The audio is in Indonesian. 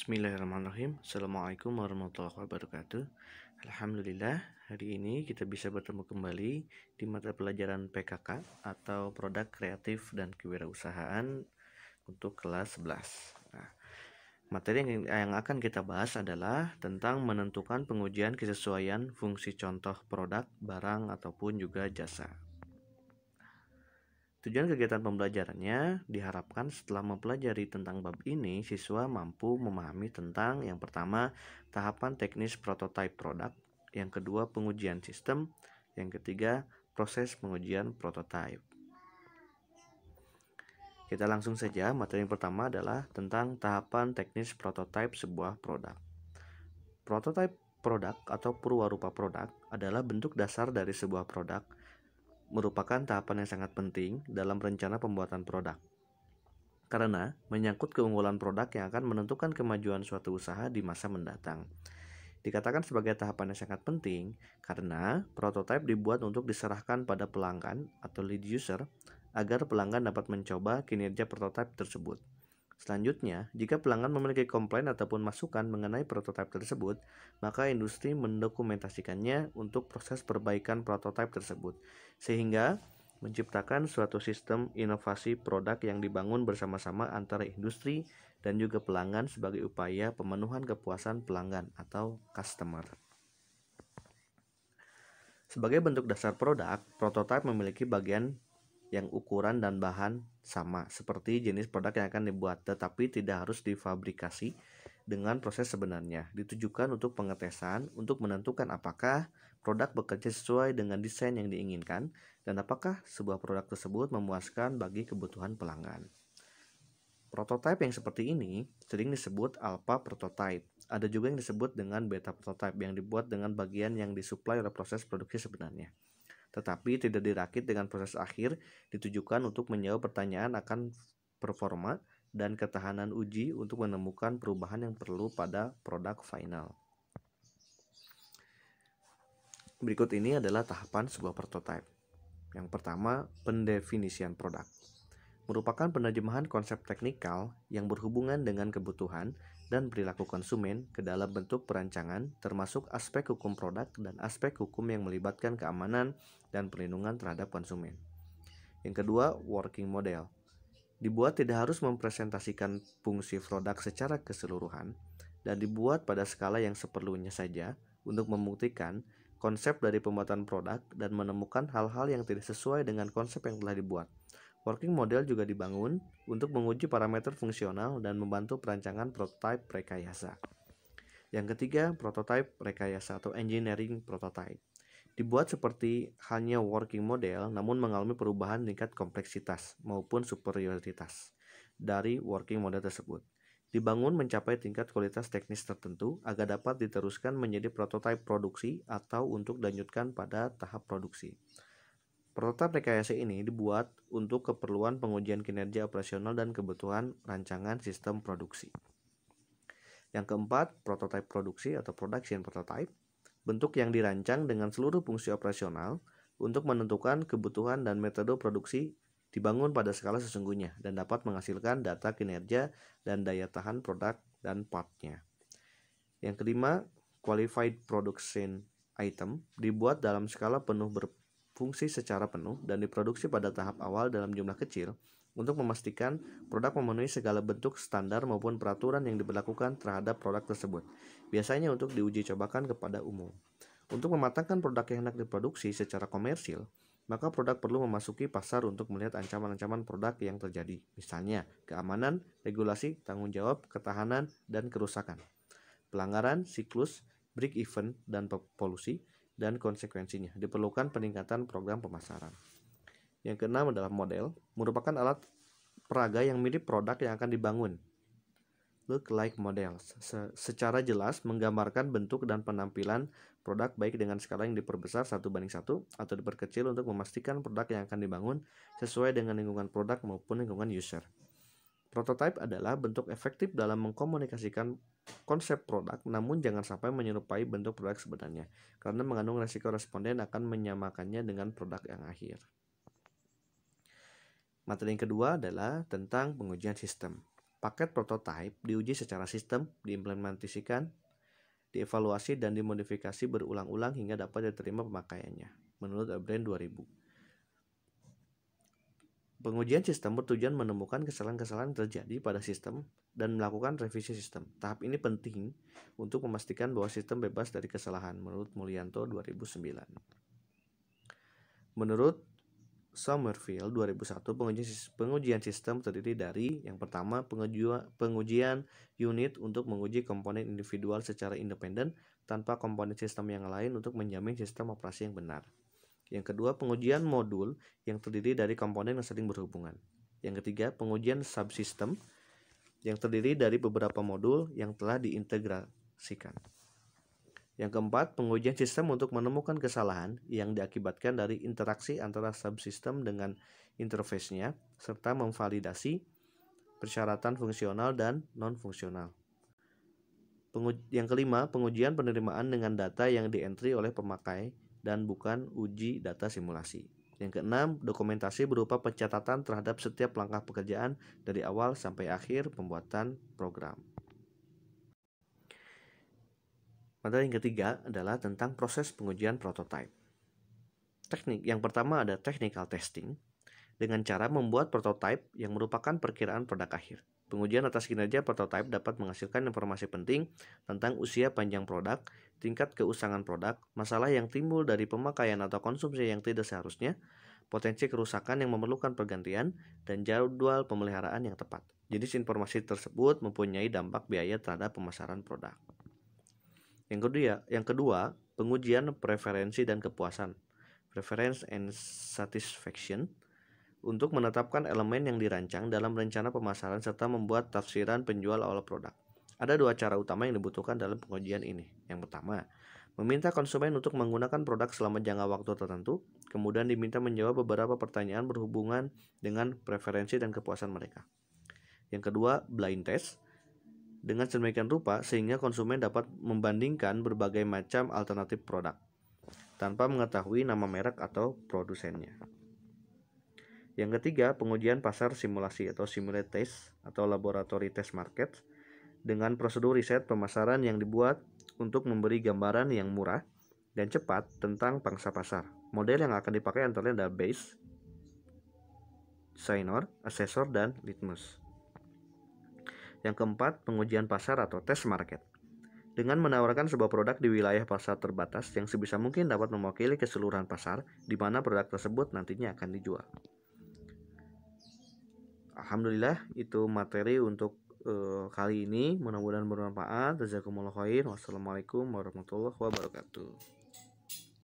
Bismillahirrahmanirrahim. Assalamualaikum warahmatullahi wabarakatuh. Alhamdulillah, hari ini kita bisa bertemu kembali di mata pelajaran PKK atau Produk Kreatif dan Kewirausahaan untuk kelas 11. Nah, materi yang akan kita bahas adalah tentang menentukan pengujian kesesuaian fungsi contoh produk, barang, ataupun juga jasa. Tujuan kegiatan pembelajarannya diharapkan setelah mempelajari tentang bab ini, siswa mampu memahami tentang yang pertama, tahapan teknis prototipe produk, yang kedua, pengujian sistem, yang ketiga, proses pengujian prototipe. Kita langsung saja, materi yang pertama adalah tentang tahapan teknis prototipe sebuah produk. Prototipe produk atau purwarupa produk adalah bentuk dasar dari sebuah produk, merupakan tahapan yang sangat penting dalam rencana pembuatan produk. Karena menyangkut keunggulan produk yang akan menentukan kemajuan suatu usaha di masa mendatang. Dikatakan sebagai tahapan yang sangat penting karena prototipe dibuat untuk diserahkan pada pelanggan atau lead user agar pelanggan dapat mencoba kinerja prototipe tersebut. Selanjutnya, jika pelanggan memiliki komplain ataupun masukan mengenai prototipe tersebut, maka industri mendokumentasikannya untuk proses perbaikan prototipe tersebut, sehingga menciptakan suatu sistem inovasi produk yang dibangun bersama-sama antara industri dan juga pelanggan sebagai upaya pemenuhan kepuasan pelanggan atau customer. Sebagai bentuk dasar produk, prototipe memiliki bagian yang ukuran dan bahan sama seperti jenis produk yang akan dibuat, tetapi tidak harus difabrikasi dengan proses sebenarnya. Ditujukan untuk pengetesan untuk menentukan apakah produk bekerja sesuai dengan desain yang diinginkan dan apakah sebuah produk tersebut memuaskan bagi kebutuhan pelanggan. Prototipe yang seperti ini sering disebut alpha prototype. Ada juga yang disebut dengan beta prototype yang dibuat dengan bagian yang disuplai oleh proses produksi sebenarnya, tetapi tidak dirakit dengan proses akhir, ditujukan untuk menjawab pertanyaan akan performa dan ketahanan uji untuk menemukan perubahan yang perlu pada produk final. Berikut ini adalah tahapan sebuah prototipe. Yang pertama, pendefinisian produk. Merupakan penerjemahan konsep teknikal yang berhubungan dengan kebutuhan dan perilaku konsumen ke dalam bentuk perancangan, termasuk aspek hukum produk dan aspek hukum yang melibatkan keamanan dan perlindungan terhadap konsumen. Yang kedua, working model. Dibuat tidak harus mempresentasikan fungsi produk secara keseluruhan dan dibuat pada skala yang seperlunya saja untuk membuktikan konsep dari pembuatan produk dan menemukan hal-hal yang tidak sesuai dengan konsep yang telah dibuat. Working model juga dibangun untuk menguji parameter fungsional dan membantu perancangan prototipe rekayasa. Yang ketiga, prototipe rekayasa atau engineering prototype. Dibuat seperti halnya working model namun mengalami perubahan tingkat kompleksitas maupun superioritas dari working model tersebut. Dibangun mencapai tingkat kualitas teknis tertentu agar dapat diteruskan menjadi prototipe produksi atau untuk dilanjutkan pada tahap produksi. Prototipe rekayasa ini dibuat untuk keperluan pengujian kinerja operasional dan kebutuhan rancangan sistem produksi. Yang keempat, prototipe produksi atau production prototype. Bentuk yang dirancang dengan seluruh fungsi operasional untuk menentukan kebutuhan dan metode produksi dibangun pada skala sesungguhnya dan dapat menghasilkan data kinerja dan daya tahan produk dan partnya. Yang kelima, qualified production item dibuat dalam skala penuh berfungsi secara penuh dan diproduksi pada tahap awal dalam jumlah kecil untuk memastikan produk memenuhi segala bentuk standar maupun peraturan yang diberlakukan terhadap produk tersebut, biasanya untuk diuji cobakan kepada umum. Untuk mematangkan produk yang hendak diproduksi secara komersil, maka produk perlu memasuki pasar untuk melihat ancaman-ancaman produk yang terjadi, misalnya keamanan, regulasi, tanggung jawab, ketahanan, dan kerusakan, pelanggaran, siklus, break even, dan polusi, dan konsekuensinya. Diperlukan peningkatan program pemasaran. Yang keenam adalah model, merupakan alat peraga yang mirip produk yang akan dibangun. Look like models, secara jelas menggambarkan bentuk dan penampilan produk baik dengan skala yang diperbesar 1:1 atau diperkecil untuk memastikan produk yang akan dibangun sesuai dengan lingkungan produk maupun lingkungan user. Prototipe adalah bentuk efektif dalam mengkomunikasikan konsep produk, namun jangan sampai menyerupai bentuk produk sebenarnya, karena mengandung resiko responden akan menyamakannya dengan produk yang akhir. Materi yang kedua adalah tentang pengujian sistem. Paket prototipe diuji secara sistem, diimplementasikan, dievaluasi, dan dimodifikasi berulang-ulang hingga dapat diterima pemakaiannya, menurut Brand 2000. Pengujian sistem bertujuan menemukan kesalahan-kesalahan yang terjadi pada sistem dan melakukan revisi sistem. Tahap ini penting untuk memastikan bahwa sistem bebas dari kesalahan, menurut Mulyanto 2009. Menurut Somerville 2001, pengujian sistem terdiri dari yang pertama, pengujian unit untuk menguji komponen individual secara independen tanpa komponen sistem yang lain untuk menjamin sistem operasi yang benar. Yang kedua, pengujian modul yang terdiri dari komponen yang saling berhubungan. Yang ketiga, pengujian subsistem yang terdiri dari beberapa modul yang telah diintegrasikan. Yang keempat, pengujian sistem untuk menemukan kesalahan yang diakibatkan dari interaksi antara subsistem dengan interface-nya, serta memvalidasi persyaratan fungsional dan non-fungsional. Yang kelima, pengujian penerimaan dengan data yang di-entry oleh pemakai dan bukan uji data simulasi. Yang keenam, dokumentasi berupa pencatatan terhadap setiap langkah pekerjaan dari awal sampai akhir pembuatan program. Materi yang ketiga adalah tentang proses pengujian prototipe. Teknik yang pertama ada technical testing dengan cara membuat prototipe yang merupakan perkiraan produk akhir. Pengujian atas kinerja prototipe dapat menghasilkan informasi penting tentang usia panjang produk, tingkat keusangan produk, masalah yang timbul dari pemakaian atau konsumsi yang tidak seharusnya, potensi kerusakan yang memerlukan pergantian, dan jadwal pemeliharaan yang tepat. Jenis informasi tersebut mempunyai dampak biaya terhadap pemasaran produk. Yang kedua, pengujian preferensi dan kepuasan, preference and satisfaction, untuk menetapkan elemen yang dirancang dalam rencana pemasaran serta membuat tafsiran penjual awal produk. Ada dua cara utama yang dibutuhkan dalam pengujian ini. Yang pertama, meminta konsumen untuk menggunakan produk selama jangka waktu tertentu, kemudian diminta menjawab beberapa pertanyaan berhubungan dengan preferensi dan kepuasan mereka. Yang kedua, blind test, dengan sedemikian rupa sehingga konsumen dapat membandingkan berbagai macam alternatif produk tanpa mengetahui nama merek atau produsennya. Yang ketiga, pengujian pasar simulasi atau simulate test atau laboratory test market, dengan prosedur riset pemasaran yang dibuat untuk memberi gambaran yang murah dan cepat tentang pangsa pasar. Model yang akan dipakai antara lain adalah base, signer, assessor, dan litmus. Yang keempat, pengujian pasar atau test market, dengan menawarkan sebuah produk di wilayah pasar terbatas yang sebisa mungkin dapat mewakili keseluruhan pasar di mana produk tersebut nantinya akan dijual. Alhamdulillah, itu materi untuk kali ini. Mudah-mudahan bermanfaat. Jazakumullah khair. Wassalamualaikum warahmatullahi wabarakatuh.